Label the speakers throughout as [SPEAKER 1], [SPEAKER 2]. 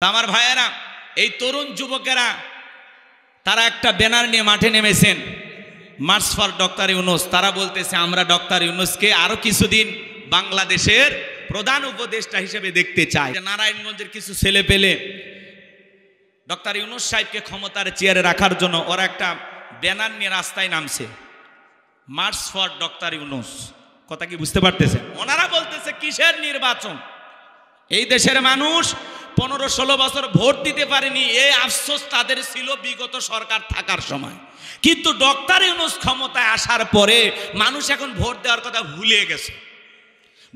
[SPEAKER 1] আমার ভাইয়েরা, এই তরুণ যুবকেরা তারা একটা ব্যানার নিয়ে মাঠে নেমেছেন, মার্চ ফর ডক্টর ইউনূস। তারা বলতেছে আমরা ডক্টর ইউনূসকে আরো কিছুদিন বাংলাদেশের প্রধান উপদেষ্টা হিসেবে দেখতে চাই। নারায়ণগঞ্জের কিছু ছেলে পেলে ডক্টর ইউনূস সাহেবকে ক্ষমতার চেয়ারে রাখার জন্য ওরা একটা ব্যানার নিয়ে রাস্তায় নামছে, মার্চ ফর ডক্টর ইউনূস। কথা কি বুঝতে পারতেছেন? ওনারা বলতেছে কিসের নির্বাচন? এই দেশের মানুষ 15-16 বছর ভোট দিতে পারেনি, এই আফসোস তাদের ছিল বিগত সরকার থাকার সময়। কিন্তু ডক্টর ইউনূস ক্ষমতায় আসার পরে মানুষ এখন ভোট দেওয়ার কথা ভুলে গেছে।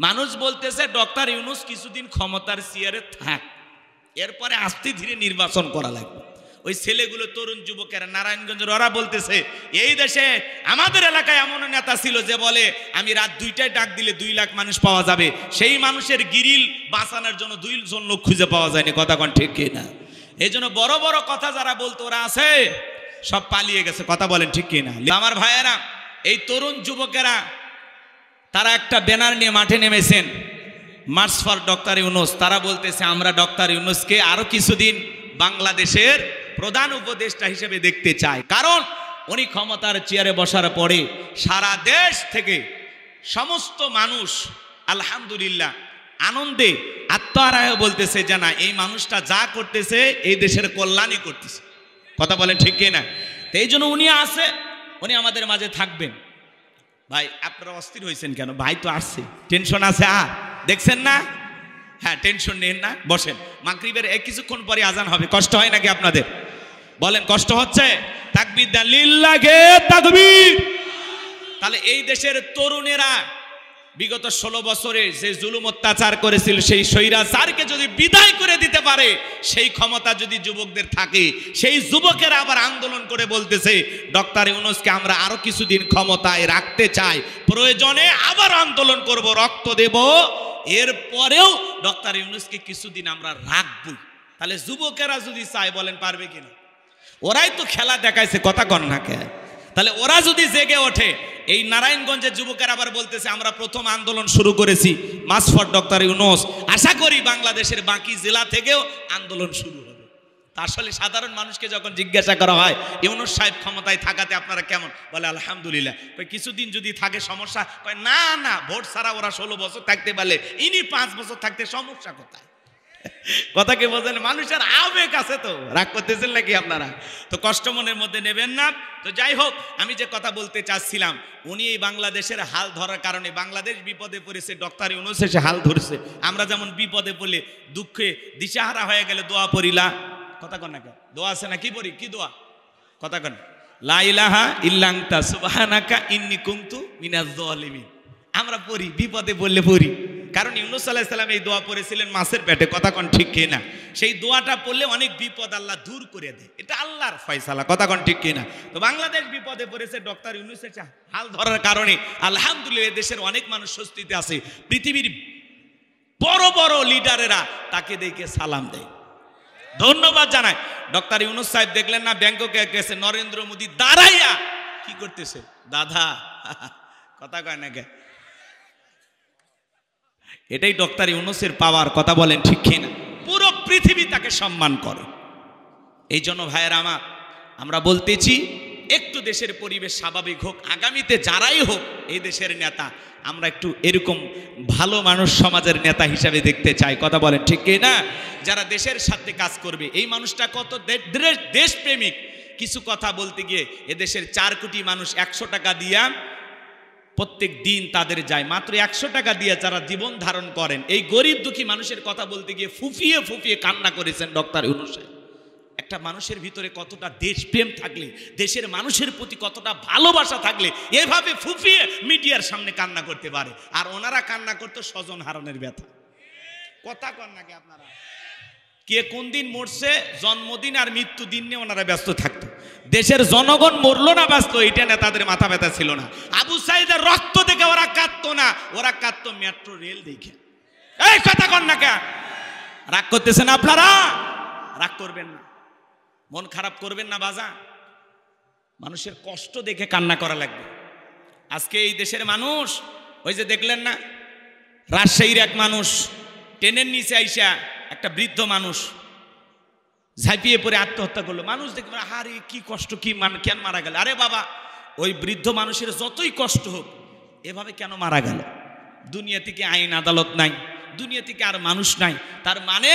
[SPEAKER 1] মানুষ বলতেছে ডক্টর ইউনূস কিছুদিন ক্ষমতার চেয়ারে থাক, এরপরে আস্তে ধীরে নির্বাচন করা লাগবে। ওই ছেলেগুলো তরুণ যুবকেরা নারায়ণগঞ্জের ওরা বলতেছে এই দেশে আমাদের এলাকায় এমন নেতা ছিল যে বলে আমি রাত 2টায় ডাক দিলে 2 লাখ মানুষ পাওয়া যাবে, সেই মানুষের গিরিল বাঁচানোর জন্য 2 জন লোক খুঁজে পাওয়া যায়নি। কথা কোন ঠিক কিনা? এই জন্য বড় বড় কথা যারা বলতো ওরা আছে সব পালিয়ে গেছে। কথা বলেন ঠিক কিনা? আমার ভাইয়েরা, এই তরুণ যুবকেরা তারা একটা ব্যানার নিয়ে মাঠে নেমেছেন, মার্চ ফর ডক্টর ইউনূস। তারা বলতেছে আমরা ডক্টর ইউনূসকে আরো কিছুদিন বাংলাদেশের প্রধান উপদেষ্টা হিসেবে দেখতে চাই, কারণ উনি ক্ষমতার চেয়ারে বসার পরে সারা দেশ থেকে সমস্ত মানুষ আলহামদুলিল্লাহ আনন্দে আত্মহারায় বলতেছে যে না, এই মানুষটা যা করতেছে এই দেশের কল্যাণই করতেছে। কথা বলেন ঠিক কিনা? তো এই জন্য উনি আছে, উনি আমাদের মাঝে থাকবেন। ভাই আপনারা অস্থির হয়েছেন কেন? ভাই তো আসছে, টেনশন আছে আর দেখছেন না? হ্যাঁ, টেনশন নেন না, বসেন। মাগরিবের কিছুক্ষণ পরে আজান হবে, কষ্ট হয় নাকি আপনাদের? বলেন কষ্ট হচ্ছে? তাকবীর দেন, লিল্লাহে তাকবীর। তাহলে এই দেশের তরুণেরা বিগত 16 বছরে যে জুলুম অত্যাচার করেছিল সেই স্বৈরাচারকে যদি বিদায় করে দিতে পারে, সেই ক্ষমতা যদি যুবকদের থাকে, সেই যুবকেরা আবার আন্দোলন করে বলতেছে ডক্টর ইউনূসকে আমরা আরো কিছুদিন ক্ষমতায় রাখতে চাই, প্রয়োজনে আবার আন্দোলন করব, রক্ত দেব, এরপরেও ডক্টর ইউনূসকে কিছুদিন আমরা রাখবো। তাহলে যুবকেরা যদি চায় বলেন পারবে কিনা? ওরাই তো খেলা দেখাইছে, কথা কন না কে? তাহলে ওরা যদি জেগে ওঠে, এই নারায়ণগঞ্জের যুবকেরা আবার বলতেছে আমরা প্রথম আন্দোলন শুরু করেছি মার্চ ফর ডক্টর ইউনূস, আশা করি বাংলাদেশের বাকি জেলা থেকেও আন্দোলন শুরু হবে। তা আসলে সাধারণ মানুষকে যখন জিজ্ঞাসা করা হয় ইউনূস সাহেব ক্ষমতায় থাকাতে আপনারা কেমন, বলে আলহামদুলিল্লাহ। কিছুদিন যদি থাকে সমস্যা, কয় না না, ভোট ছাড়া ওরা 16 বছর থাকতে পারলে ইনি 5 বছর থাকতে সমস্যা কোথায়? কথা কি বোঝেন? মানুষের আবেগ আছে, তো রাগ করতেছেন নাকি আপনারা? তো কষ্ট মনের মধ্যে নেবেন না। তো যাই হোক, আমি যে কথা বলতে চাচ্ছিলাম, উনি এই বাংলাদেশের হাল ধরার কারণে বাংলাদেশ বিপদে পড়েছে, ডক্টর ইউনূস এসে হাল ধরেছে। আমরা যেমন বিপদে পড়লে দুঃখে দিশাহারা হয়ে গেলে দোয়া পড়িলা, কথা কন না কেন? দোয়া আছে না? কি পড়ি? কি দোয়া? কথা কন, লা ইলাহা ইল্লা আনতা সুবহানাকা ইন্নী কুনতু মিনাজ জালিমিন। আমরা পড়ি, বিপদে পড়লে পড়ি, কারণ ইউনূস আলাইহিস সালাম এই দোয়া পড়েছিলেন মাছের পেটে। কথা কন ঠিক কিনা? সেই দোয়াটা পড়লে অনেক বিপদ আল্লাহ দূর করে দেয়, এটা আল্লাহর ফয়সালা। কথা কন ঠিক কিনা? তো বাংলাদেশ বিপদে পড়েছে ডক্টর ইউনূসের হাল ধরার কারণে আলহামদুলিল্লাহ দেশের অনেক মানুষ স্বস্তিতে আছে। পৃথিবীর বড় বড় লিডারেরা তাকে দেখে সালাম দেয়, ধন্যবাদ জানায়। ডক্টর ইউনূস সাহেব দেখলেন না ব্যাংককে গেছে, নরেন্দ্র মোদী দাঁড়াইয়া কি করতেছে? দাদা, কথা কয় না কে? এটাই ডক্টর ইউনূসের পাওয়ার। কথা বলেন ঠিক কিনা? পুরো পৃথিবী তাকে সম্মান করে। এই জন্য ভাইয়েরা আমার, আমরা বলতেছি একটু দেশের পরিবেশ স্বাভাবিক হোক, আগামীতে যারাই হোক এই দেশের নেতা আমরা একটু এরকম ভালো মানুষ সমাজের নেতা হিসাবে দেখতে চাই। কথা বলেন ঠিক কিনা? যারা দেশের সাথে কাজ করবে। এই মানুষটা কত দেশপ্রেমিক। কিছু কথা বলতে গিয়ে এদেশের 4 কোটি মানুষ 100 টাকা দিয়া প্রত্যেক দিন তাদের যায়, মাত্র 100 টাকা দিয়ে যারা জীবন ধারণ করেন, এই গরিব দুঃখী মানুষের কথা বলতে গিয়ে ফুফিয়ে ফুফিয়ে কান্না করেছেন ডক্টর ইউনূস। একটা মানুষের ভিতরে কতটা দেশপ্রেম থাকলে, দেশের মানুষের প্রতি কতটা ভালোবাসা থাকলে এভাবে ফুফিয়ে মিডিয়ার সামনে কান্না করতে পারে। আর ওনারা কান্না করতো স্বজন হারানোর ব্যথা। কথা কন নাকি আপনারা? কে কোন দিন মরছে, জন্মদিন আর মৃত্যু দিন নিয়ে ওনারা ব্যস্ত থাকতো। দেশের জনগণ মরলো না ব্যস্ত, এটা নেতাদের মাথা ব্যথা ছিল না। আবু সাইদের রক্ত দেখে ওরা কাঁদতো না, ওরা কাঁদতো মেট্রো রেল দেখে। এই কথা কন না কে? রাগ করতেছেন আপনারা? রাগ করবেন না, মন খারাপ করবেন না বাজা। মানুষের কষ্ট দেখে কান্না করা লাগবে। আজকে এই দেশের মানুষ, ওই যে দেখলেন না রাজশাহীর এক মানুষ ট্রেনের নিচে আইসা একটা বৃদ্ধ মানুষ ঝাঁপিয়ে পড়ে আত্মহত্যা করলো। মানুষ দেখবে আরে কি কষ্ট, কি কেন মারা গেল? আরে বাবা, ওই বৃদ্ধ মানুষের যতই কষ্ট হোক, এভাবে কেন মারা গেল? দুনিয়া থেকে আইন আদালত নাই, দুনিয়া থেকে আর মানুষ নাই। তার মানে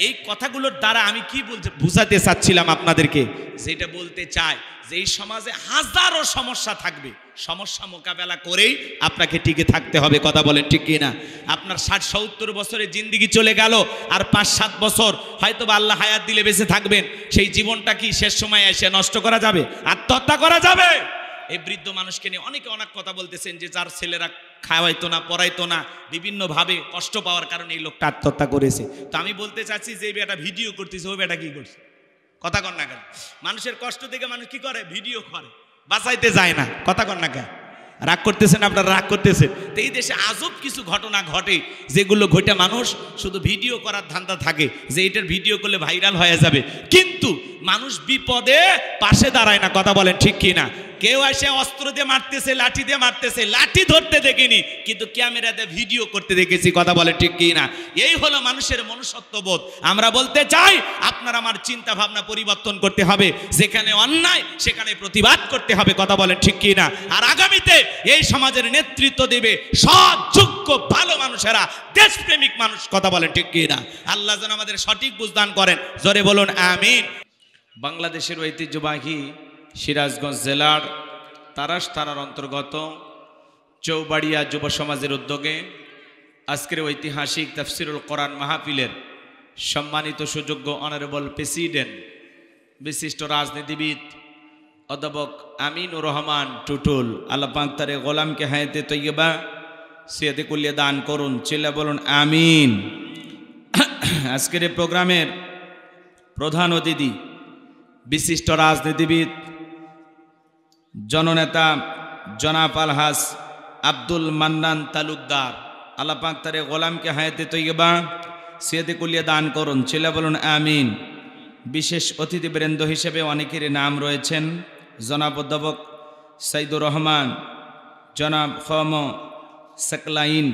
[SPEAKER 1] এই কথাগুলোর দ্বারা আমি কি বুঝাতে চাচ্ছিলাম আপনাদেরকে, যেটা বলতে চাই যে এই সমাজে হাজারো সমস্যা থাকবে, সমস্যা মোকাবেলা করেই আপনাকে টিকে থাকতে হবে। কথা বলেন ঠিক কিনা? আপনার 60-70 বছরের জিন্দিগি চলে গেল, আর 5-7 বছর হয়তো বা আল্লাহ হায়াত দিলে বেঁচে থাকবেন। সেই জীবনটা কি শেষ সময় এসে নষ্ট করা যাবে? আত্মহত্যা করা যাবে? এই বৃদ্ধ মানুষকে নিয়ে অনেকে অনেক কথা বলতেছেন যে যার ছেলেরা খাওয়াইতো না, পড়াইতো না, বিভিন্নভাবে কষ্ট পাওয়ার কারণে এই লোকটা আত্মহত্যা করেছে। তো আমি বলতে চাচ্ছি যে বেটা ভিডিও করতেছে, ওই বেটা কি করছে? কথা কর না কেন? মানুষের কষ্ট থেকে মানুষ কি করে? ভিডিও করে, বাঁচাইতে যায় না। কথা কর না কেন? রাগ করতেছেন আপনারা, রাগ করতেছেন। তো এই দেশে আজব কিছু ঘটনা ঘটে, যেগুলো ঘটে মানুষ শুধু ভিডিও করার ধান্দা থাকে, যে এটার ভিডিও করলে ভাইরাল হয়ে যাবে, কিন্তু মানুষ বিপদে পাশে দাঁড়ায় না। কথা বলেন ঠিক কি না? কেউ এসে অস্ত্র দিয়ে মারতেছে, লাঠি দিয়ে মারতেছে, লাঠি ধরতে দেখিনি, কিন্তু ক্যামেরা দিয়ে ভিডিও করতে দেখেছি। কথা বলেন ঠিক কি না? এই হলো মানুষের মনুষ্যত্ববোধ। আমরা বলতে চাই আপনার আমার চিন্তা ভাবনা পরিবর্তন করতে হবে, যেখানে অন্যায় সেখানে প্রতিবাদ করতে হবে। কথা বলেন ঠিক কি না? আর আগামীতে এই সমাজের নেতৃত্ব দেবে সৎ, যোগ্য, ভালো মানুষেরা, দেশপ্রেমিক মানুষ। কথা বলেন ঠিক কি না? আল্লাহ যেন আমাদের সঠিক বুঝদান করেন। জোরে বলুন আমিন। বাংলাদেশের ঐতিহ্যবাহী সিরাজগঞ্জ জেলার তারাস থানার অন্তর্গত চৌবাড়িয়া যুব সমাজের উদ্যোগে আজকের ঐতিহাসিক তাফসিরুল কোরআন মাহফিলের সম্মানিত সুযোগ্য অনারেবল প্রেসিডেন্ট, বিশিষ্ট রাজনীতিবিদ অধ্যাপক আমিনুর রহমান টুটুল, আল্লাহ পাক তার গোলামকে হায়াতে তৈয়বা সিয়াতে কুল্লিয়া দান করুন। চিল্লা বলুন আমিন। আজকের এই প্রোগ্রামের প্রধান অতিথি বিশিষ্ট রাজনীতিবিদ জননেতা জনাব আলহাজ আব্দুল মান্নান তালুকদার, আল্লাহ পাক তার গোলামকে হায়াতে তৈয়বা সিয়াতে কুল্লিয়া দান করুন। চিল্লা বলুন আমিন। বিশেষ অতিথিবৃন্দ হিসেবে অনেকের নাম রয়েছেন, জনাব অধ্যাপক সাইদুর রহমান, জনাব খম সাকলাইন,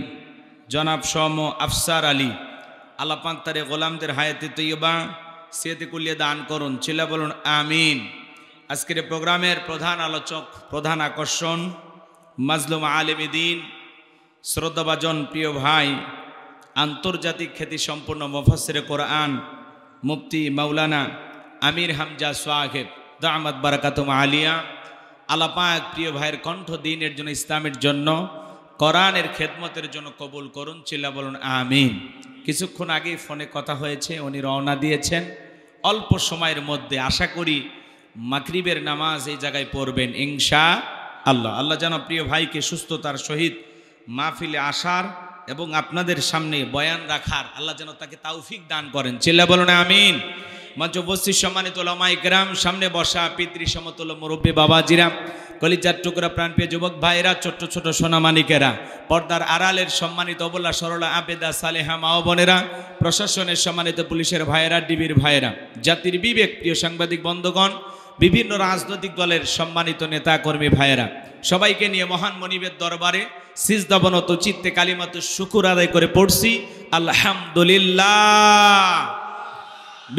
[SPEAKER 1] জনাব সম আফসার আলী, আল্লাহ পাক তার গোলামদের হায়াতে তৈয়বা সিয়াতে কুল্লিয়া দান করুন। চিল্লা বলুন আমিন। আজকের প্রোগ্রামের প্রধান আলোচক, প্রধান আকর্ষণ মাজলুম আলেমে দ্বীন, শ্রদ্ধাভাজন প্রিয় ভাই, আন্তর্জাতিক খ্যাতিসম্পন্ন মুফাসসিরে কোরআন মুফতি মাওলানা আমির হামজা সাহেব দামাত বারাকাতুম আলিয়া। আল্লাহ পাক প্রিয় ভাইয়ের কণ্ঠ দ্বীনের জন্য, ইসলামের জন্য, কোরআনের খেদমতের জন্য কবুল করুন। চিল্লা বলুন আমিন। কিছুক্ষণ আগে ফোনে কথা হয়েছে, উনি রওনা দিয়েছেন অল্প সময়ের মধ্যে। আশা করি মাগরিবের নামাজ এই জায়গায় পড়বেন ইনশাআল্লাহ। আল্লাহ যেন প্রিয় ভাইকে সুস্থতার সহিত মাহফিলে আসার এবং আপনাদের সামনে বয়ান রাখার আল্লাহ যেন তাকে তৌফিক দান করেন। চিল্লা বলুন আমিন। মঞ্চ উপস্থিত সম্মানিত উলামায়ে কেরাম, সামনে বসা পিতৃ সমতুল্য মুরব্বী বাবাজিরা, কলিজার টুকরা প্রাণপ্রিয় যুবক ভাইরা, ছোট্ট ছোট সোনামানিকেরা, পর্দার আড়ালের সম্মানিত অবলা সরলা আবেদা সালেহা মা ও বোনেরা, প্রশাসনের সম্মানিত পুলিশের ভাইয়েরা, ডিবির ভাইয়েরা, জাতির বিবেক প্রিয় সাংবাদিক বন্ধুগণ, বিভিন্ন রাজনৈতিক দলের সম্মানিত নেতা কর্মী ভাইয়েরা, সবাইকে নিয়ে মহান মনিবের দরবারে সিজদাবনত চিত্তে কালিমাতু শুকুর আদায় করে পড়ছি আলহামদুলিল্লাহ।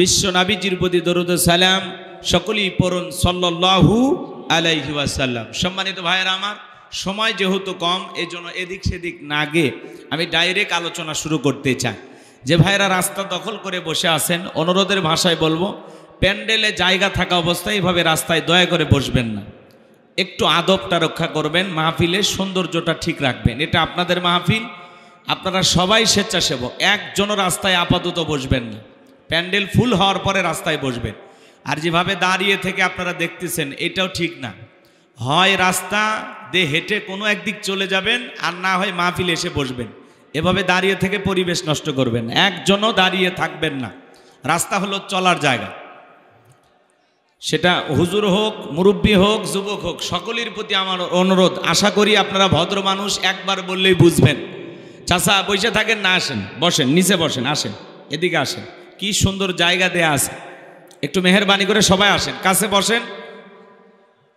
[SPEAKER 1] বিশ্ব নবীজির প্রতি দরুদ ও সালাম সকলেই পড়ুন সাল্লাল্লাহু আলাইহি ওয়াসাল্লাম। সম্মানিত ভাইয়েরা আমার, সময় যেহেতু কম, এই জন্য এদিক সেদিক না গিয়ে আমি ডাইরেক্ট আলোচনা শুরু করতে চাই। যে ভাইয়েরা রাস্তা দখল করে বসে আছেন, অনুরোধের ভাষায় বলবো, প্যান্ডেলে জায়গা থাকা অবস্থায় এইভাবে রাস্তায় দয়া করে বসবেন না, একটু আদবটা রক্ষা করবেন, মাহফিলের সৌন্দর্যটা ঠিক রাখবেন। এটা আপনাদের মাহফিল, আপনারা সবাই স্বেচ্ছাসেবক, একজনও রাস্তায় আপাতত বসবেন না, প্যান্ডেল ফুল হওয়ার পরে রাস্তায় বসবেন। আর যেভাবে দাঁড়িয়ে থেকে আপনারা দেখতেছেন এটাও ঠিক না, হয় রাস্তা দিয়ে হেঁটে কোনো একদিক চলে যাবেন, আর না হয় মাহফিলে এসে বসবেন। এভাবে দাঁড়িয়ে থেকে পরিবেশ নষ্ট করবেন, একজনও দাঁড়িয়ে থাকবেন না। রাস্তা হলো চলার জায়গা, সেটা হুজুর হোক, মুরব্বী হোক, যুবক হোক, সকলের প্রতি আমার অনুরোধ। আশা করি আপনারা ভদ্র মানুষ, একবার বললেই বুঝবেন। চাচা বসে থাকেন না, আসেন, বসেন, নিচে বসেন, আসেন, এদিকে আসেন, কি সুন্দর জায়গা দেয়া আছে, একটু মেহেরবানি করে সবাই আসেন, কাছে বসেন।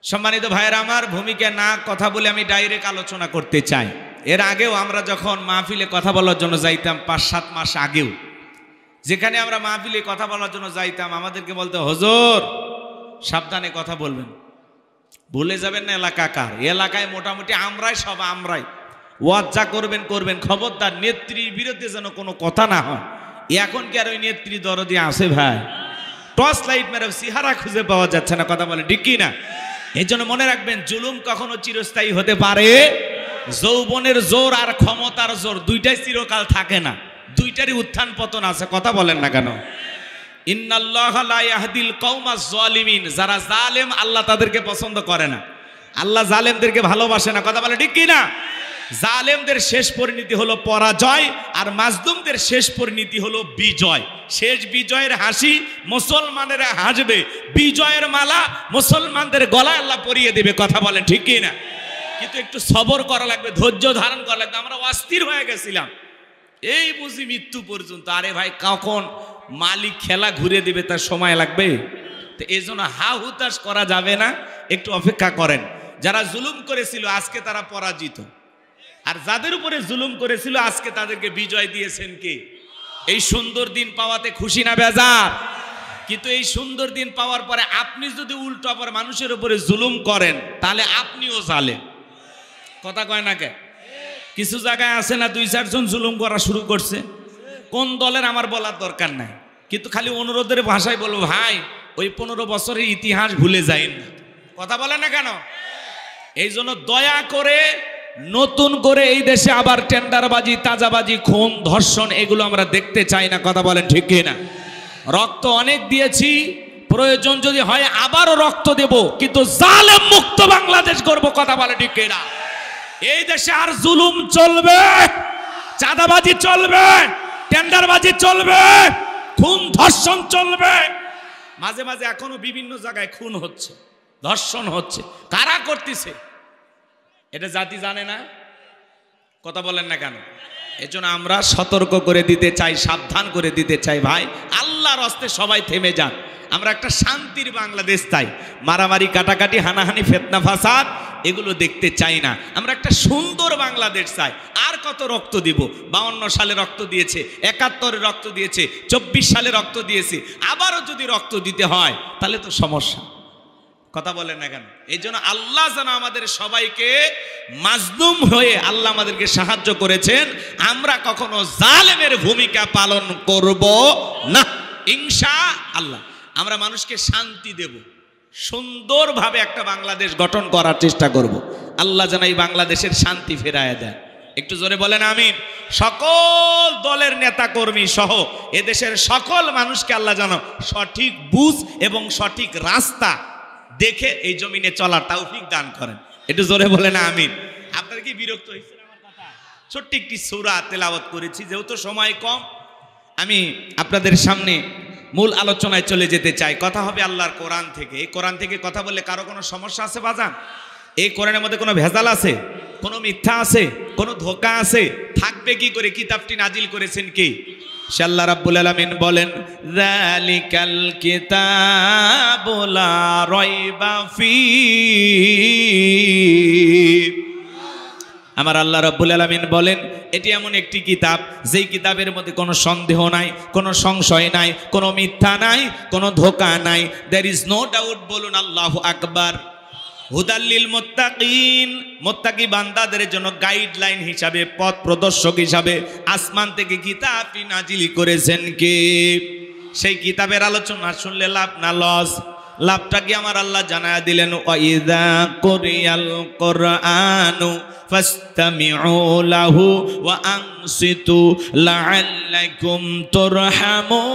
[SPEAKER 1] সম্মানিত ভাইয়েরা আমার, ভূমিকা না কথা বলে আমি ডাইরেক্ট আলোচনা করতে চাই। এর আগেও আমরা যখন মাহফিলে কথা বলার জন্য যাইতাম 5-7 মাস আগেও, যেখানে আমরা মাহফিলে কথা বলার জন্য যাইতাম আমাদেরকে বলতে হুজুর সাবধানে কথা বলবেন, ভুলে যাবেন না এলাকা কার। এলাকায় মোটামুটি আমরাই ওয়াজ যা করবেন করবেন, খবরদার নেত্রীর বিরুদ্ধে যেন কোনো কথা না হয়। এখন কি আর ওই নেত্রী দরদি আছে ভাই? টর্চ লাইট মেরে চেহারা খুঁজে পাওয়া যাচ্ছে না, কথা বলে ঠিক কি না? এই জন্য মনে রাখবেন, জুলুম কখনো চিরস্থায়ী হতে পারে। যৌবনের জোর আর ক্ষমতার জোর দুইটাই চিরকাল থাকে না, দুইটারই উত্থান পতন আছে, কথা বলেন না কেন? ইন্নাল্লাহা লা ইয়াহদিল কওমাজ জালিমিন, যারা জালেম আল্লাহ তাদেরকে পছন্দ করে না, আল্লাহ জালেমদেরকে ভালোবাসে না, কথা বলে ঠিক কি না? জালেমদের শেষ পরিণতি হলো পরাজয়, আর মাজলুমদের শেষ পরিণতি হলো বিজয়। শেষ বিজয়ের হাসি মুসলমানেরা হাসবে, বিজয়ের মালা মুসলমানদের গলায় আল্লাহ পরিয়ে দেবে, কথা বলেন ঠিক কি না? কিন্তু একটু সবর করা লাগবে, ধৈর্য ধারণ করা লাগবে। আমরা অস্থির হয়ে গেছিলাম, এই বুঝি মৃত্যু পর্যন্ত। আরে ভাই, কখন মালিক খেলা ঘুরে দিবে তার সময় লাগবে। তো এই জন্য হা হুতাশ করা যাবে না, একটু অপেক্ষা করেন। যারা জুলুম করেছিল আজকে তারা পরাজিত, আর যাদের উপরে জুলুম করেছিল আজকে তাদেরকে বিজয় দিয়েছেন কে? এই সুন্দর দিন পাওয়াতে খুশি না বেজার? কিন্তু এই সুন্দর দিন পাওয়ার পরে আপনি যদি উল্টো আবার মানুষের উপরে জুলুম করেন তাহলে আপনিও জালেম, কথা কয় না কে? কিছু জায়গায় আছে না, 2-4 জন জুলুম করা শুরু করছে। কোন দলের আমার বলার দরকার নাই, কিন্তু খালি অনুরোধের ভাষায় বলবো, ভাই ওই 15 বছরের ইতিহাস ভুলে যাইন না, কথা বলে না কেন? এই জন্য দয়া করে নতুন করে এই দেশে আবার টেন্ডারবাজি, তাজাবাজি, খুন, ধর্ষণ এগুলো আমরা দেখতে চাই না, কথা বলেন ঠিক কিনা? রক্ত অনেক দিয়েছি, প্রয়োজন যদি হয় আবারও রক্ত দেব, কিন্তু জালেম মুক্ত বাংলাদেশ করব, কথা বলে ঠিক কিনা? এই দেশে আর জুলুম চলবে, চাঁদাবাজি চলবে, টেন্ডারবাজি চলবে, খুন ধর্ষণ চলবে। মাঝে মাঝে এখনো বিভিন্ন জায়গায় খুন হচ্ছে, ধর্ষণ হচ্ছে, কারা করতেছে এটা জাতি জানে না, কথা বলেন না কেন? এজন্য আমরা সতর্ক করে দিতে চাই, সাবধান করে দিতে চাই, ভাই আল্লাহর হস্তে সবাই থেমে যান। আমরা একটা শান্তির বাংলাদেশ চাই, মারামারি, কাটাকাটি, হানাহানি, ফিতনা, ফাসাদ এগুলো দেখতে চাই না। আমরা একটা সুন্দর বাংলাদেশ চাই। আর কত রক্ত দিব? 52 সালে রক্ত দিয়েছে, 71-এ রক্ত দিয়েছে, 24 সালে রক্ত দিয়েছে, আবারও যদি রক্ত দিতে হয় তাহলে তো সমস্যা, কথা বলেন না কেন? এই জন্য আল্লাহ যেন আমাদের সবাইকে, মাজলুম হয়ে আল্লাহ আমাদেরকে সাহায্য করেছেন, আমরা কখনো জালেমের ভূমিকা পালন করব না ইনশাআল্লাহ। আমরা মানুষকে শান্তি দেব, সুন্দরভাবে একটা বাংলাদেশ গঠন করার চেষ্টা করব। আল্লাহ যেন এই বাংলাদেশের শান্তি ফেরায় দেয়, একটু জোরে বলেন আমিন। সকল দলের নেতা কর্মী সহ এদেশের সকল মানুষকে আল্লাহ যেন সঠিক বুঝ এবং সঠিক রাস্তা দেখে এই জমিনে চলার তৌফিক দান করেন, একটু জোরে বলেন আমিন। আপনারা কি বিরক্ত হয়েছেন আমার কথা? ছোট্ট একটি সূরা তেলাওয়াত করেছি, যেহেতু সময় কম আমি আপনাদের সামনে মূল আলোচনায় চলে যেতে চাই। কথা হবে আল্লাহর কোরআন থেকে। এই কোরআন থেকে কথা বললে কারো কোনো সমস্যা আছে বাজান? এই কোরআনের মধ্যে কোনো ভেজাল আছে? কোনো মিথ্যা আছে? কোনো ধোঁকা আছে? থাকবে কি করে? কিতাবটি নাজিল করেছেন কে? সে আল্লাহ রাব্বুল আলামিন বলেন, যালিকাল কিতাবু লা রাইবা ফীহি। আমার আল্লাহ রাব্বুল আলামিন বলেন, এটি এমন একটি কিতাব যেই কিতাবের মধ্যে কোনো সন্দেহ নাই, কোনো সংশয় নাই, কোনো মিথ্যা নাই, কোনো ধোঁকা নাই। দেয়ার ইজ নো ডাউট, বলুন আল্লাহু আকবার। হুদাল্লিল মুত্তাকিন, মুত্তাকি বান্দাদের জন্য গাইডলাইন হিসাবে, পথ প্রদর্শক হিসাবে আসমান থেকে কিতাবটি নাজিল করেছেন কে? সেই কিতাবের আলোচনা শুনলে লাভ না লস? লাভটা কি আমার আল্লাহ জানায়া দিলেন, ওয়াইযা কুরিয়াল কুরআনু ফাসতামিউ লাহু ওয়া আনসিতু লাআল্লাকুম তুরহামুন।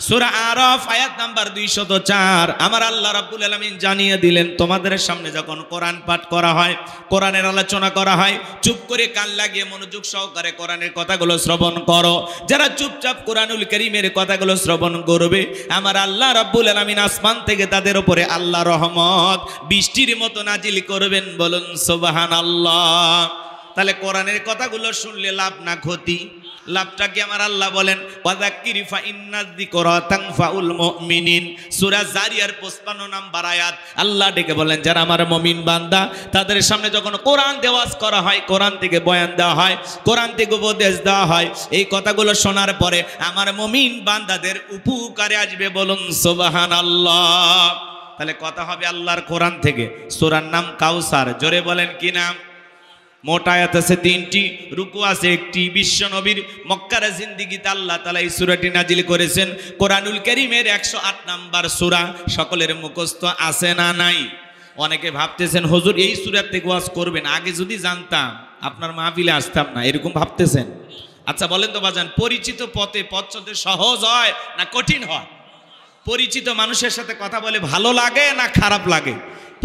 [SPEAKER 1] সূরা আরাফ আয়াত নাম্বার 204। আমার আল্লাহ রাব্বুল আলামিন জানিয়ে দিলেন, তোমাদের সামনে যখন কোরআন পাঠ করা হয়, কোরআনের আলোচনা করা হয়, চুপ করে কান লাগিয়ে মনোযোগ সহকারে কোরআনের কথাগুলো শ্রবণ করো। যারা চুপচাপ কোরআনুল কারীমের কথাগুলো শ্রবণ করবে, আমার আল্লাহ রাব্বুল আলামিন আসমান থেকে তাদের উপরে আল্লাহ রহমত বৃষ্টির মতো নাজিল করবেন, বলুন সুবহানাল্লাহ। তাহলে কোরআনের কথাগুলো শুনলে লাভ না ক্ষতি? লাভটা কি আমার আল্লাহ বলেন ওয়াযাক্কির ফা ইন্নায যিকরা তানফাউল মুমিনিন সূরা জারিয়ার 55 নম্বর আয়াত আল্লাহ ডেকে বলেন যারা আমার মুমিন বান্দা তাদের সামনে যখন কোরআন দেওয়াজ করা হয়, কোরআন থেকে বয়ান দেওয়া হয়, কোরআন থেকে উপদেশ দেওয়া হয়, এই কথাগুলো শোনার পরে আমার মুমিন বান্দাদের উপকারে আসবে, বলুন সুবহানাল্লাহ। তাহলে কথা হবে আল্লাহর কোরআন থেকে। সূরার নাম কাউসার, জোরে বলেন কি নাম? মোট আয়াত আছে 3টি, রুকু আছে 1টি। বিশ্ব নবীর মক্কার জিন্দেগিতে আল্লাহ তাআলা এই সূরাটি নাজিল করেছেন। কোরআনুল কারীমের 108 নম্বর সূরা, সকলের মুখস্থ আছে না নাই? অনেকে ভাবতেছেন হুজুর এই সূরা থেকে ওয়াজ করবেন, আগে যদি জানতাম আপনার মাহফিলে আসতাম না, এরকম ভাবতেছেন? আচ্ছা বলেন তো বাজান, পরিচিত পথে পথ চলতে সহজ হয় না কঠিন হয়? পরিচিত মানুষের সাথে কথা বলে ভালো লাগে না খারাপ লাগে?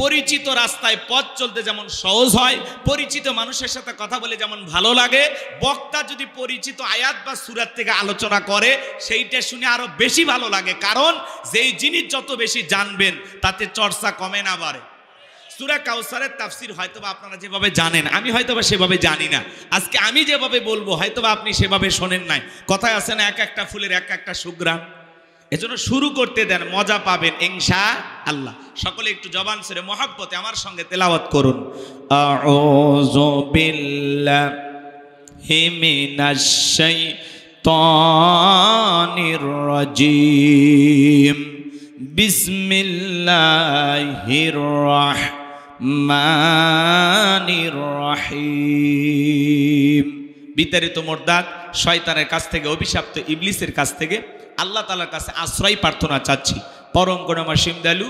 [SPEAKER 1] পরিচিত রাস্তায় পথ চলতে যেমন সহজ হয়, পরিচিত মানুষের সাথে কথা বলে যেমন ভালো লাগে, বক্তা যদি পরিচিত আয়াত বা সূরা থেকে আলোচনা করে সেইটা শুনে আরো বেশি ভালো লাগে। কারণ যেই জিনিস যত বেশি জানবেন তাতে চর্চা কমে না বাড়ে। সূরা কাউসারের তাফসীর হয়তোবা আপনারা যেভাবে জানেন, আমি হয়তোবা সেভাবে জানি না। আজকে আমি যেভাবে বলবো হয়তোবা আপনি সেভাবে শোনেন নাই। কথায় আছে না, এক একটা ফুলের এক একটা সুঘ্রাণ। এজন্য শুরু করতে দেন, মজা পাবেন ইনশাআল্লাহ। সকলে একটু জবান ছেড়ে মহব্বতে আমার সঙ্গে তেলাওয়াত করুন। আউযু বিল্লাহি মিনাশ শাইতানির রাজীম। বিসমিল্লাহির রাহমানির রহিম। বিতাড়িত মুরদাদ শয়তানের কাছ থেকে, অভিশপ্ত ইবলিসের কাছ থেকে আল্লাহ তাআলার কাছে আশ্রয় প্রার্থনা চাচ্ছি। পরম করুণাময় অসীম দয়ালু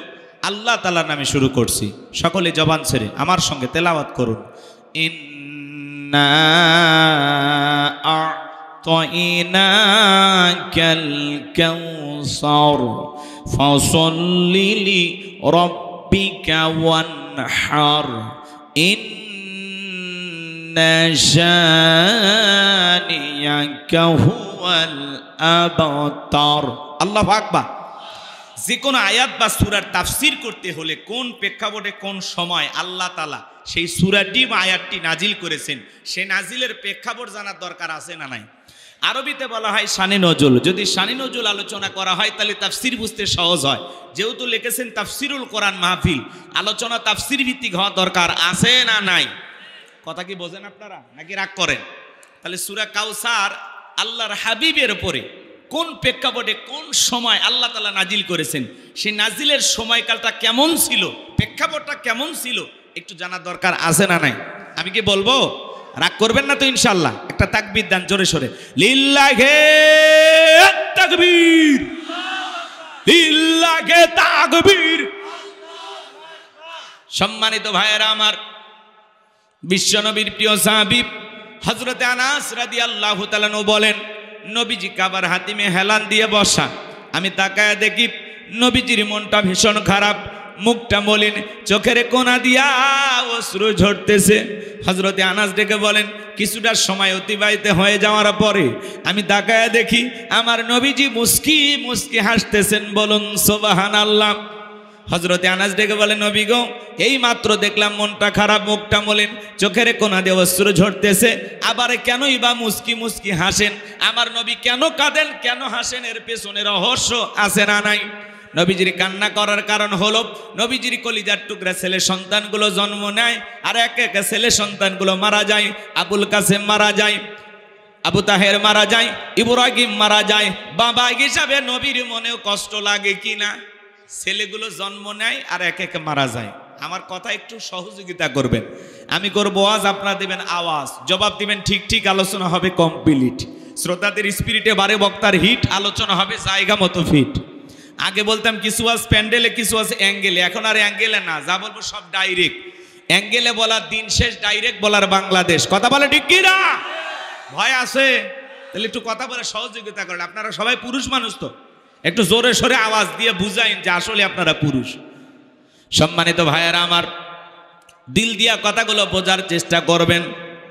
[SPEAKER 1] আল্লাহ তাআলার নামে শুরু করছি। সকলে জবান ছেড়ে আমার সঙ্গে তেলাওয়াত করুন। ইন্না আ'তাইনাকাল কাউসার ফাসাল্লি লিরাব্বিকা ওয়ানহার ইন্না শানিয়াকা হুয়াল আবতার। আল্লাহু আকবার। যে কোনো আয়াত বা সূরার তাফসীর করতে হলে কোন প্রেক্ষাপটে কোন সময় আল্লাহ তাআলা সেই সূরাটি বা আয়াতটি নাজিল করেছেন, সেই নাজিলের প্রেক্ষাপট জানার দরকার আছে না নাই? আরবিতে বলা হয় শানে নজুল। যদি শানে নজুল আলোচনা করা হয় তাহলে তাফসীর বুঝতে সহজ হয়। যেহেতু লিখেছেন তাফসীরুল কোরআন মাহফিল, আলোচনা তাফসীর ভিত্তিক হওয়া দরকার আছে না নাই? কথা কি বোঝেন আপনারা নাকি রাগ করেন? তাহলে সূরা কাউসার আল্লাহর হাবিবের উপরে কোন প্রেক্ষাপটে কোন সময় আল্লাহ তাআলা নাজিল করেছেন, সেই নাজিলের সময়কালটা কেমন ছিল, প্রেক্ষাপটটা কেমন ছিল, একটু জানার দরকার আছে না নাই? আমি কি বলবো? রাগ করবেন না তো ইনশাআল্লাহ? একটা তাকবীর দেন জোরে সোরে। লিল্লাহে তাকবীর, লিল্লাহে তাকবীর। সম্মানিত ভাইয়েরা আমার, বিশ্বনবীর প্রিয় সাহাবী হযরতে আনাস রাদিয়াল্লাহু তাআলা বলেন, নবীজি কাবার হাতিমে হেলান দিয়ে বসা। আমি তাকায় দেখি নবীজির মনটা ভীষণ খারাপ, মুখটা মলিন, চোখের কোনা দিয়া অশ্রু ঝরতেছে। হযরতে আনাস ডেকে বলেন, কিছুটা সময় অতিবাহিত হয়ে যাওয়ার পরে আমি তাকায় দেখি আমার নবীজি মুস্কি মুস্কি হাসতেছেন, বলুন সুবহানাল্লাহ। হযরতে আনাস ডেকে বলেন, নবী গো, এই মাত্র দেখলাম মনটা খারাপ, মুখটা মলিন, চোখের কোনা দিয়ে অশ্রু ঝরতেছে, আবার কেনই বা মুস্কি মুস্কি হাসেন? আমার নবী কেন কাঁদেন, কেন হাসেন? এর পেছনে রহস্য আছে না নাই? নবীজির কান্না করার কারণ হলো নবীজির কলিজার টুকরা ছেলে সন্তানগুলো জন্ম নেয়, আর এক এক ছেলে সন্তানগুলো মারা যায়। আবুল কাসেম মারা যায়, আবু তাহের মারা যায়, ইব্রাহিম মারা যায়। বাবা হিসাবে নবীর মনেও কষ্ট লাগে কি না? ছেলেগুলো জন্ম নেয় আর এক এক মারা যায়। আমার কথা একটু সহযোগিতা করবেন, আমি করবো আওয়াজ, আপনারা দেবেন আওয়াজ, জবাব দিবেন ঠিক ঠিক, আলোচনা হবে কমপ্লিট। শ্রোতাদের স্পিরিটে বারে বক্তার হিট, আলোচনা হবে জায়গা মতো ফিট। আগে বলতাম কিছু আজ প্যান্ডেলে, কিছু আছে অ্যাঙ্গেলে, এখন আর অ্যাঙ্গেলে না, যা বলবো সব ডাইরেক্ট। অ্যাঙ্গেলে বলার দিন শেষ, ডাইরেক্ট বলার বাংলাদেশ। কথা বলে ঠিক কি না? ভয় আছে? তাহলে একটু কথা বলে সহযোগিতা করেন। আপনারা সবাই পুরুষ মানুষ তো, একটু জোরে সোরে আওয়াজ দিয়ে বুঝাইন যে আসলে আপনারা পুরুষ। সম্মানিত ভাইয়েরা আমার, দিল দিয়া কথাগুলো বোঝার চেষ্টা করবেন।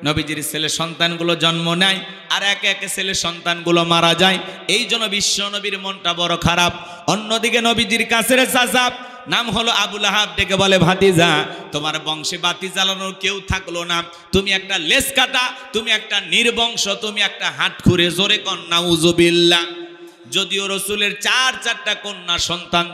[SPEAKER 1] নবীজির ছেলে সন্তানগুলো জন্ম নেয় আর একে একে ছেলে সন্তানগুলো মারা যায়, এই জন্য বিশ্ব নবীর মনটা বড় খারাপ। অন্যদিকে নবীজির কাছের চাচা নাম হলো আবু লাহাব, ডেকে বলে ভাতিজা তোমার বংশে বাতি জ্বালানোর কেউ থাকলো না, তুমি একটা লেস কাটা, তুমি একটা নির্বংশ, তুমি একটা হাটখুরে, জোরে কন্যা উজুবিল্লাহ। যদিও রসুলের চারটা কন্যা সন্তান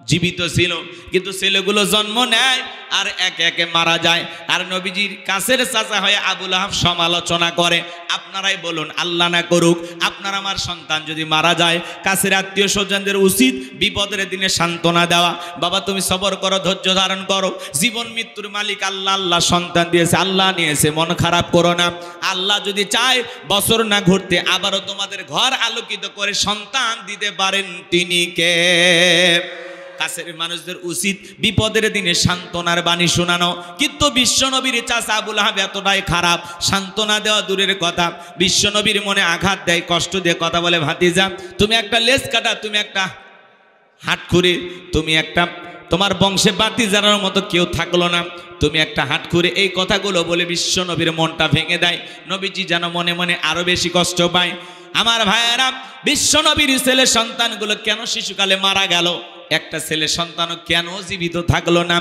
[SPEAKER 1] জীবিত ছিল, কিন্তু ছেলেগুলো জন্ম নেয় আর একে একে মারা যায়। আর নবীজির কাছের চাচা হয়ে আবু লাহাব সমালোচনা করে। আপনারাই বলুন, আল্লাহ না করুক আপনার আমার সন্তান যদি মারা যায়, কাছের আত্মীয় স্বজনদের উচিত বিপদের দিনে সান্ত্বনা দেওয়া। বাবা তুমি সবর করো, ধৈর্য ধারণ করো, জীবন মৃত্যুর মালিক আল্লাহ, আল্লাহ সন্তান দিয়েছে, আল্লাহ নিয়েছে, মন খারাপ করো না। আল্লাহ যদি চায় বছর না ঘুরতে আবারও তোমাদের ঘর আলোকিত করে সন্তান দিতে পারেন, তিনি কে? কাছের মানুষদের উচিত বিপদের দিনে সান্ত্বনার বাণী শোনানো। কিন্তু বিশ্বনবীর চাচা আবু লাহাব এতটাই খারাপ, সান্ত্বনা দেওয়া দূরের কথা, বিশ্বনবীর মনে আঘাত দেয়, কষ্ট দিয়ে কথা বলে ভাতিজা তুমি একটা লেজ কাটা, তুমি একটা হাটখুরে, তুমি একটা, তোমার বংশে বাতি জ্বালানোর মতো কেউ থাকলো না, তুমি একটা হাটখুরে। এই কথাগুলো বলে বিশ্বনবীর মনটা ভেঙে দেয়। নবীজি যেন মনে মনে আরো বেশি কষ্ট পায়। আমার ভাইয়েরা, বিশ্বনবীর ছেলে সন্তানগুলো কেন শিশুকালে মারা গেল? একটা ছেলে সন্তানও কেন জীবিত থাকলো না?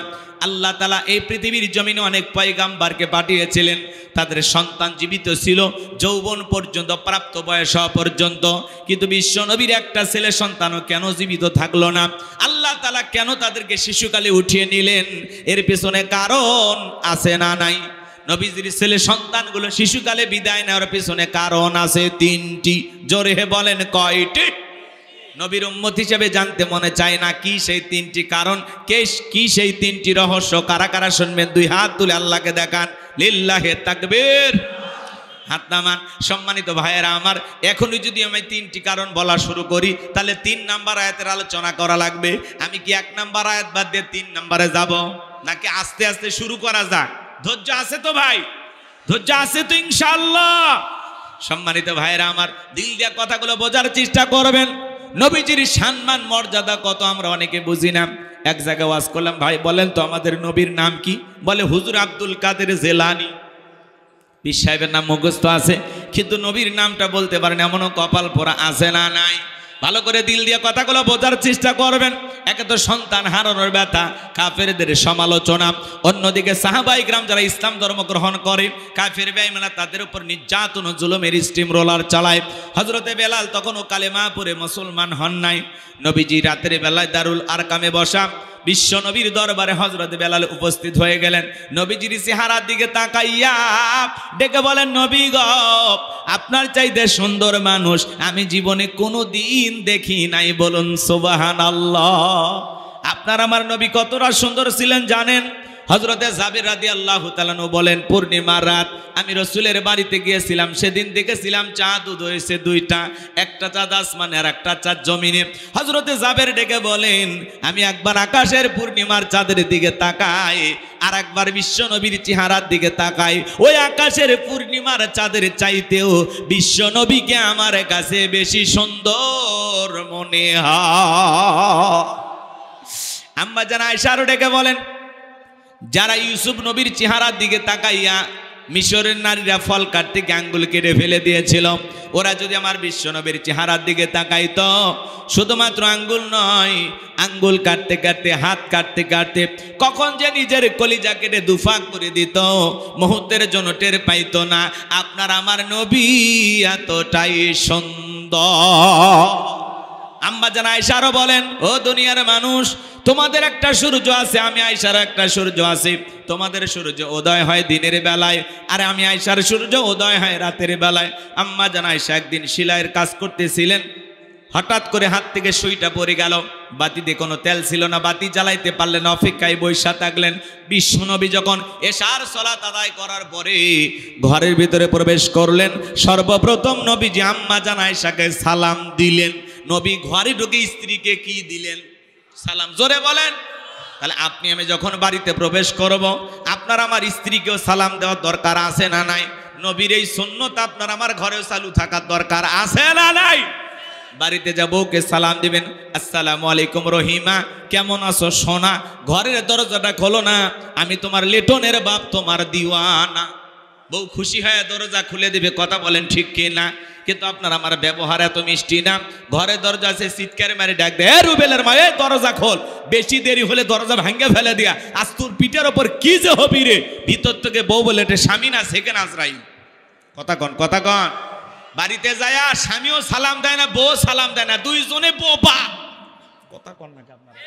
[SPEAKER 1] আল্লাহ তাআলা এই পৃথিবীর জমিনে অনেক পয়গাম্বরকে পাঠিয়েছিলেন, তাদের সন্তান জীবিত ছিল যৌবন পর্যন্ত, প্রাপ্ত বয়স পর্যন্ত, কিন্তু বিশ্বনবীর একটা ছেলে সন্তানও কেন জীবিত থাকলো না? আল্লাহ তাআলা কেন তাদেরকে শিশুকালে উঠিয়ে নিলেন? এর পেছনে কারণ আছে না নাই? নবীজির ছেলে সন্তানগুলো শিশুকালে বিদায় নেওয়ার পেছনে কারণ আছে তিনটি। জোরে বলেন কয়টি? নবীর উম্মত হিসেবে জানতে মনে চায় না কি সেই তিনটি কারণ, কি সেই তিনটি রহস্য? কারা কারা শুনবেন দুই হাত তুলে আল্লাহকে দেখান। লিল্লাহে তাকবীর, হাত নামান। সম্মানিত ভাইয়েরা আমার, এখনই যদি আমি তিনটি কারণ বলা শুরু করি তাহলে 3 নাম্বার আয়াতের আলোচনা করা লাগবে। আমি কি 1 নাম্বার আয়াত বাদ দিয়ে 3 নাম্বারে যাব, নাকি আস্তে আস্তে শুরু করা যাক? ধৈর্য আছে তো ভাই? ধৈর্য আছে তো ইনশাআল্লাহ? সম্মানিত ভাইয়েরা আমার, দিল দিয়ে কথাগুলো বোঝার চেষ্টা করবেন। নবীজির সম্মান মর্যাদা কত আমরা অনেকে বুঝি না। এক জায়গায় ওয়াজ করলাম, ভাই বলেন তো আমাদের নবীর নাম কি? বলে হুজুর আব্দুল কাদের জেলানি। পীর সাহেবের নাম মুখস্থ আছে, কিন্তু নবীর নামটা বলতে পারেন, এমনও কপাল পোড়া আছে না নাই? ভালো করে দিল দিয়ে কথাগুলো বোঝার চেষ্টা করবেন। একে তো সন্তান হারানোর ব্যথা, কাফেরদের সমালোচনা, অন্যদিকে সাহাবায়ে কেরাম যারা ইসলাম ধর্ম গ্রহণ করে, কাফের বেঈমানরা তাদের উপর নির্যাতন ও জুলুমের স্টিম রোলার চালায়। হযরতে বেলাল তখনও কালেমা পড়ে মুসলমান হন নাই। নবীজি রাতের বেলায় দারুল আরকামে বসা, বিশ্ব নবীর দরবারে হযরত বেলাল উপস্থিত হয়ে গেলেন। নবীজির চেহারার দিকে তাকাইয়া ডেকে বলেন, নবী গো, আপনার চাইতে সুন্দর মানুষ আমি জীবনে কোনো দিন দেখি নাই, বলুন সুবহানাল্লাহ। আপনার আমার নবী কতটা সুন্দর ছিলেন জানেন? হযরতে জাবির রাদিয়াল্লাহু তাআলা বলেন, পূর্ণিমার রাত আমি রাসূলের বাড়িতে গিয়েছিলাম, সেদিন দেখেছিলাম চাঁদ উদয় হয়েছে 2টা, একটা চাঁদ আসমানে আর একটা চাঁদ জমিনে। হযরতে জাবের ডেকে বলেন, আমি একবার আকাশের পূর্ণিমার চাঁদের দিকে তাকাই, আর একবার বিশ্ব নবীর চেহারার দিকে তাকাই। ওই আকাশের পূর্ণিমার চাঁদের চাইতেও বিশ্ব নবীকে আমার কাছে বেশি সুন্দর মনে হয়। আম্মা জান আয়েশা আরো ডেকে বলেন, যারা ইউসুফ নবীর চেহারার দিকে তাকাইয়া মিশরের নারীরা ফল কাটতে আঙ্গুল কেটে ফেলে দিয়েছিল, ওরা যদি আমার বিশ্ব নবীর চেহারার দিকে তাকাইতো, শুধুমাত্র আঙ্গুল নয়, আঙ্গুল কাটতে কাটতে, হাত কাটতে কাটতে কখন যে নিজের কলিজা কেটে দুফাক করে দিত, মুহূর্তের জন্য টের পাইতো না। আপনার আমার নবী এতটাই সুন্দর। আম্মা জান আয়েশা আরো বলেন, ও দুনিয়ার মানুষ, তোমাদের একটা সূর্য আছে, আমি আয়েশার একটা সূর্য আছে। তোমাদের সূর্য উদয় হয় দিনের বেলায়, আর আমি আয়েশার সূর্য উদয় হয় রাতের বেলায়। আম্মা জান আয়েশা একদিন সেলাইয়ের কাজ করতেছিলেন, হঠাৎ করে হাত থেকে সুইটা পড়ে গেল। বাতিতে কোনো তেল ছিল না, বাতি জ্বালাইতে পারলেন, অপেক্ষায় বৈশা থাকলেন। বিশ্বনবী যখন এশার সালাত আদায় করার পরে ঘরের ভিতরে প্রবেশ করলেন, সর্বপ্রথম নবীজি আম্মা জান আয়েশাকে সালাম দিলেন। নবী ঘরে ঢুকে স্ত্রীকে কি দিলেন? সালাম। জোরে বলেন। তাহলে আপনি আমি যখন বাড়িতে প্রবেশ করব, আপনার আমার স্ত্রীকেও সালাম দেওয়ার দরকার আছে না নাই? নবীর এই সুন্নত আপনার আমার ঘরেও চালু থাকার দরকার আছে না নাই? বাড়িতে যাব, ওকে সালাম দিবেন, আসসালামু আলাইকুম রহিমা, কেমন আছো সোনা? ঘরের দরজাটা খোলো না, আমি তোমার লেটনের বাপ, তোমার দিওয়ানা। বউ খুশি হয়ে দরজা খুলে দিবে, কথা বলেন ঠিক কি না? কিন্তু আপনার আমার ব্যবহার এত মিষ্টি না। ঘরে দরজা আছে, চিৎকারে মারে ডাক দেয়, এ রুবেলের মা, এ দরজা খোল। বেশি দেরি হলে দরজা ভাঙ্গে ফেলে দিয়া, আজ তোর পিঠের ওপর কি যে হবি রে। ভিতর থেকে বউ বলে, এটা স্বামী না সেকেন্ড আজরাইল। কথা কন, কথা কন। বাড়িতে যায় স্বামীও সালাম দেয় না, বউ সালাম দেয় না, দুইজনে বোবা। কথা কন না আপনারা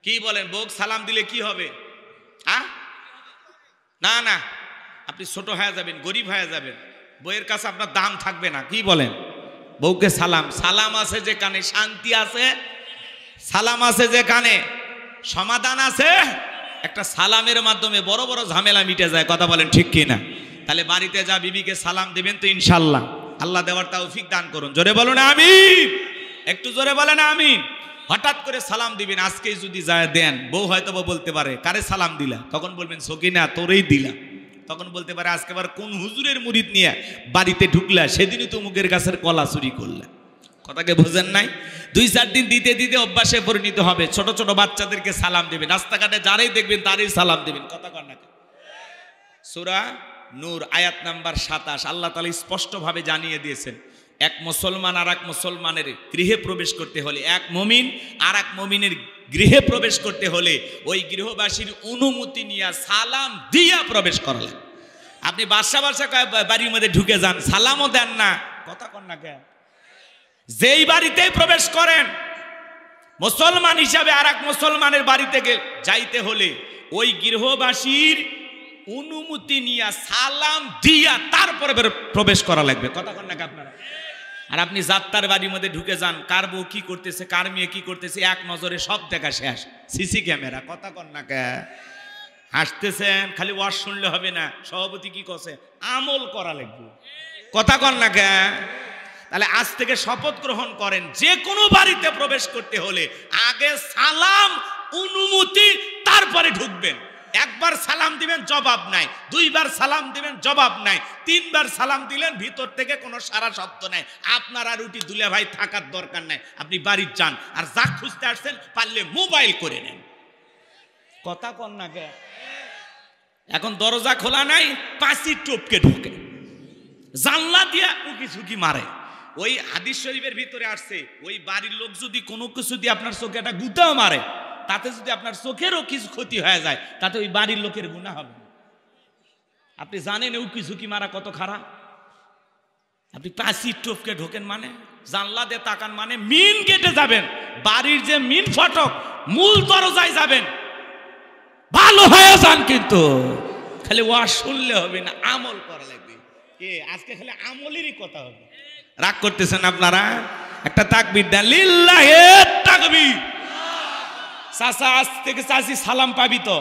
[SPEAKER 1] কি বলেন? বউ সালাম দিলে কি হবে? না না, আপনি ছোট হয়ে যাবেন, গরিব হয়ে যাবেন, বউয়ের কাছে আপনার দাম থাকবে না। কি বলেন? বউকে সালাম, সালাম আছে যে কানে শান্তি আছে, সালাম আছে যে কানে সমাধান আছে। একটা সালামের মাধ্যমে বড় বড় ঝামেলা মিটে যায়। কথা বলেন ঠিক কি না? তাহলে বাড়িতে যা বিবিকে সালাম দেবেন তো ইনশাল্লাহ আল্লাহ দেওয়ার তৌফিক দান করুন। জোরে বলুন আমিন, একটু জোরে বলেন আমিন। হঠাৎ করে সালাম দিবেন, আজকেই যদি যায় দেন, বউ হয়তো বলতে পারে, কারে সালাম দিলা? তখন বলবেন সকিনা তোরেই দিলা। তখন বলতে পারে, আজকে আবার কোন হুজুরের মুরিদ নিয়ে বাড়িতে ঢুকলা, সেদিনই তো মুখের গাছের কলা চুরি করলা। কথাকে বুঝেন নাই? 2-4 দিন দিতে দিতে অভ্যাসে পরিণত হবে। ছোট ছোট বাচ্চাদেরকে সালাম দেবেন, রাস্তাঘাটে যারাই দেখবেন তারই সালাম দেবেন। কথা কন না? সূরা নূর আয়াত নাম্বার 27 আল্লাহ তাআলা স্পষ্টভাবে জানিয়ে দিয়েছেন, এক মুসলমান আর এক মুসলমানের গৃহে প্রবেশ করতে হলে, এক মুমিন আর এক মুমিনের গৃহে প্রবেশ করতে হলে ওই গৃহবাসীর অনুমতি নিয়ে সালাম দিয়া প্রবেশ করা লাগে। আপনি বাসা বাড়ির মধ্যে ঢুকে যান, সালামও দেন না। কথা কন না কেন? যেই বাড়িতেই প্রবেশ করেন, মুসলমান হিসাবে আর এক মুসলমানের বাড়িতে যাইতে হলে ওই গৃহবাসীর অনুমতি নিয়ে সালাম দিয়া তারপরে প্রবেশ করা লাগবে। কথা কন না আপনারা? আর আপনি যাত্রার বাড়ির মধ্যে ঢুকে যান, কার বউ কি করতেছে, কার মেয়ে কি করতেছে, এক নজরে সব দেখা শেষ, সিসি ক্যামেরা। কথা কন না কে? হাসতেছেন, খালি ওয়াজ শুনলে হবে না। সভাপতি কি করছে? আমল করা লাগবে। কথা কন না কে? তাহলে আজ থেকে শপথ গ্রহণ করেন, যে কোনো বাড়িতে প্রবেশ করতে হলে আগে সালাম, অনুমতি, তারপরে ঢুকবেন। একবার সালাম দিবেন, জবাব নাই। 2 বার সালাম দিবেন, জবাব নাই। 3 বার সালাম দিলেন, ভিতর থেকে কোনো সারা শব্দ নাই। আপনার আর রুটি দুলে ভাই থাকার দরকার নাই। আপনি বাড়ির যান, আর যা খুঁজতে আসছেন পারলে মোবাইল করে নেন। কথা কন না কে? এখন দরজা খোলা নাই, পাঁচি টপকে ঢুকে, জানলা দিয়া উকি ঝুঁকি মারে। ওই হাদিস শরীফের ভিতরে আসছে, ওই বাড়ির লোক যদি কোনো কিছু দিয়ে আপনার চোখে একটা গুতাও মারে, তাতে যদি আপনার চোখেরও কিছু ক্ষতি হয়ে যায়, তাতে ওই বাড়ির লোকের গুনাহ হবে। আপনি জানেন উকি ঝুঁকি মারা কত খারাপ? আপনি পাঁচি টপকে ঢোকেন মানে, জানলা দিয়ে তাকান মানে মিন কেটে যাবেন। বাড়ির যে মিন ফটক, মূল দরজায় যাবেন। ভালো হয়ে যান, কিন্তু খালি ওয়াজ শুনলে হবে না, আমল করা লাগবে। আজকে খালি আমলেরই কথা হবে। রাগ করতেছেন আপনারা? একটা তাকবীর দেন, লিল্লাহি তাকবীর। চাচা আজ থেকে চাচি সালাম পাবি তো?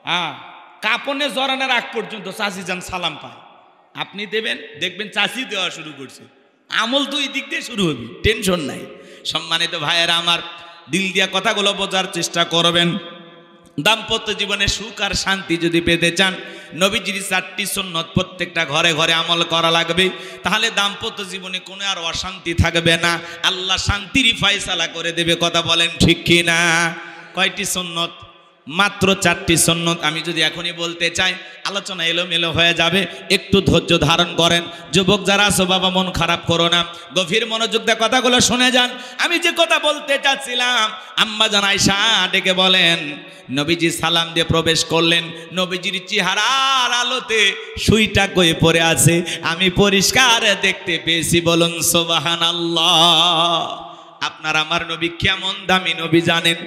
[SPEAKER 1] হ্যাঁ, কাপনে জড়ানোর আগ পর্যন্ত চাচি যান সালাম পায়, আপনি দেবেন, দেখবেন চাচি দেওয়া শুরু করছে। আমল 2 দিক দিয়ে শুরু হবে, টেনশন নাই। সম্মানিত ভাইয়েরা আমার, দিল দিয়া কথাগুলো বোঝার চেষ্টা করবেন। দাম্পত্য জীবনে সুখ আর শান্তি যদি পেতে চান, নবীজির 4টি সুন্নত প্রত্যেকটা ঘরে ঘরে আমল করা লাগবে। তাহলে দাম্পত্য জীবনে কোনো আর অশান্তি থাকবে না, আল্লাহ শান্তির ফয়সালা করে দেবে। কথা বলেন ঠিক কি না? কয়টি সুন্নত? মাত্র 4টি সুন্নত। আমি যদি এখনই বলতে চাই, আলোচনা এলোমেলো হয়ে যাবে, একটু ধৈর্য ধারণ করেন। যুবক যারা আছো বাবা, মন খারাপ করো না, গভীর মনোযোগ দিয়ে কথাগুলো শুনে যান। আমি যে কথা বলতে চাচ্ছিলাম, আম্মা জান আয়েশা ডেকে বলেন, নবীজি সালাম দিয়ে প্রবেশ করলেন, নবীজির চেহারার আলোতে সুইটা কয়ে পড়ে আছে, আমি পরিষ্কার দেখতে পেয়েছি। বলুন সুবহানাল্লাহ। আপনার আমার নবী কেমন দামি নবী জানেন?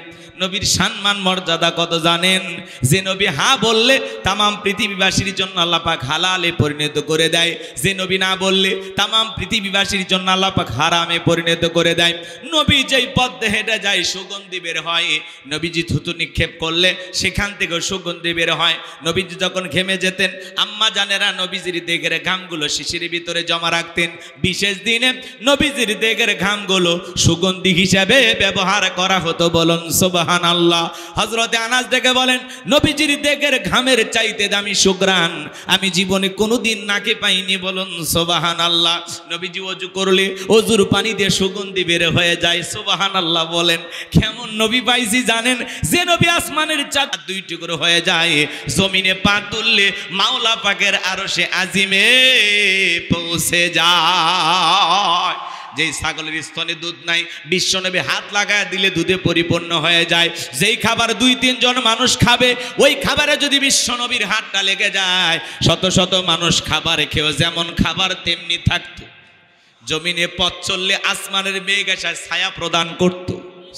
[SPEAKER 1] নবীর সম্মান মর্যাদা কত জানেন? যে নবী হ্যাঁ বললে তামাম পৃথিবীবাসীর জন্য আল্লাহ পাক হালালে পরিণত করে দেয়, যে নবী না বললে তামাম পৃথিবীবাসীর জন্য আল্লাহ পাক হারামে পরিণত করে দেয়। নবী যেই পথে হেঁটে যায় সুগন্ধি বের হয়, নবীজি থুতু নিক্ষেপ করলে সেখান থেকে সুগন্ধি বের হয়। নবীজি যখন ঘেমে যেতেন, আম্মা জানেরা নবীজির দেহের ঘামগুলো শিশির ভিতরে জমা রাখতেন। বিশেষ দিনে নবীজির দেহের ঘামগুলো সুগন্ধি হিসেবে ব্যবহার করা হতো। বলুন সুবহানাল্লাহ। হযরতে আনাস ডেকে বলেন, নবীজির দেহের ঘামের চাইতে দামি সুঘ্রাণ আমি জীবনে কোনোদিন নাকে পাইনি। বলুন সুবহানাল্লাহ। নবীজি ওযু করলে ওযুর পানি দিয়ে সুগন্ধি বের হয়ে যায়। সুবহানাল্লাহ বলেন। কেমন নবী পাইছি জানেন? যে নবী আসমানের চাঁদ দুই টুকরো হয়ে যায়, জমিনে পা তুললে মাওলা পাকের আরশে আজিমে পৌঁছে যায়। যেই ছাগলের স্তনে দুধ নাই, বিশ্বনবী হাত লাগায় দিলে দুধে পরিপূর্ণ হয়ে যায়। যেই খাবার 2-3 জন মানুষ খাবে, ওই খাবারে যদি বিশ্বনবীর হাতটা লেগে যায়, শত শত মানুষ খাবারে খেয়েও যেমন খাবার তেমনি থাকতো। জমিনে পথ চললে আসমানের মেঘ এসে ছায়া প্রদান করত।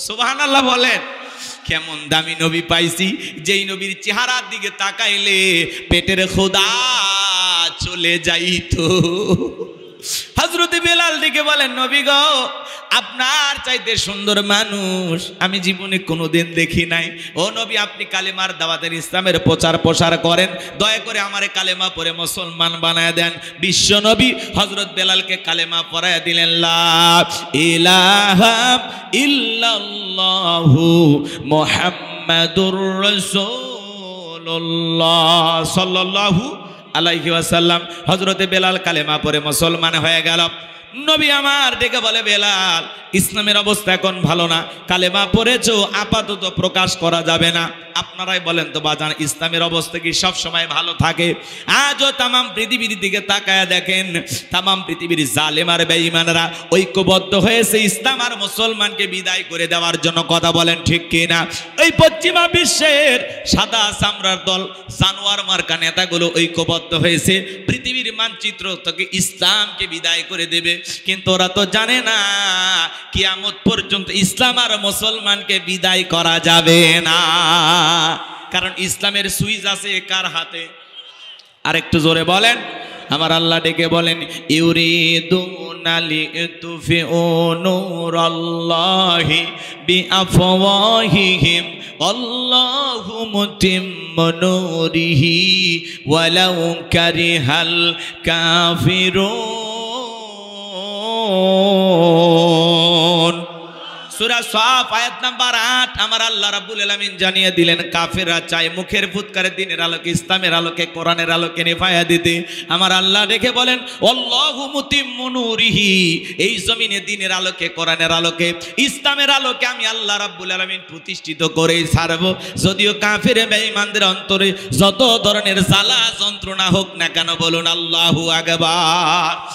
[SPEAKER 1] সুবহানাল্লাহ বলেন। কেমন দামি নবী পাইছি, যেই নবীর চেহারার দিকে তাকাইলে পেটের ক্ষুধা চলে যাইতো। হযরত বেলাল ডেকে বলেন, নবী গো, আপনার চাইতে সুন্দর মানুষ আমি জীবনে কোনোদিন দেখি নাই। ও নবী, আপনি কালেমার দাওয়াতের ইসলামের প্রচার প্রসার করেন, দয়া করে আমারে কালেমা পড়ে মুসলমান বানায় দেন। বিশ্ব নবী হযরত বেলালকে কালেমা পড়ায় দিলেন। লা ইলাহা ইল্লাল্লাহু মুহাম্মাদুর রাসূলুল্লাহ সাল্লাল্লাহু আলাইহি ওয়াসাল্লাম। হযরতে বেলাল কালেমা পড়ে মুসলমান হয়ে গেল। নবী আমার ডেকে বলে, বেলাল, ইসলামের অবস্থা এখন ভালো না, কালেমা পড়েছো, আপাতত প্রকাশ করা যাবে না। আপনারাই বলেন তো বাজান, ইসলামের অবস্থা কি সব সময় ভালো থাকে? আজও তামাম পৃথিবীর দিকে তাকায়া দেখেন, তামাম পৃথিবীর জালেম আর বেঈমানরা ঐক্যবদ্ধ হয়েছে ইসলাম আর মুসলমানকে বিদায় করে দেওয়ার জন্য। কথা বলেন ঠিক কিনা? এই পশ্চিমা বিশ্বের সাদা চামড়ার দল জানোয়ার মার্কা নেতাগুলো ঐক্যবদ্ধ হয়েছে পৃথিবীর মানচিত্র থেকে ইসলামকে বিদায় করে দেবে। কিন্তু ওরা তো জানে না কিয়ামত পর্যন্ত ইসলাম আর মুসলমানকে বিদায় করা যাবে না। কারণ ইসলামের সুইচ আছে কার হাতে? আর একটু জোরে বলেন। আমার আল্লাহ ডেকে বলেন, ইউরিদুনা লিতুফিউ নূরাল্লাহি বিআফওয়াহিহিম আল্লাহু মুতিম্মু নূরিহি ওয়ালাউ কারিহাল কাফিরুন। সূরা সাফ আয়াত নাম্বার 8 আমার আল্লাহ রাব্বুল আলামিন জানিয়ে দিলেন, কাফেররা চায় মুখের ফুৎকারে দিনের আলোকে, ইসলামের আলোকে, কোরআনের আলোকে নেভায়া দিতে। আমার আল্লাহ দেখে বলেন, আল্লাহু মুতিম্মু নূরিহি, এই জমিনে দিনের আলোকে, কোরআনের আলোকে, ইসলামের আলোকে আমি আল্লাহ রাব্বুল আলামিন প্রতিষ্ঠিত করেই ছাড়বো। যদিও কাফের বেঈমানদের অন্তরে যত ধরনের জ্বালা যন্ত্রণা হোক না কেন, বলুন আল্লাহু আকবার।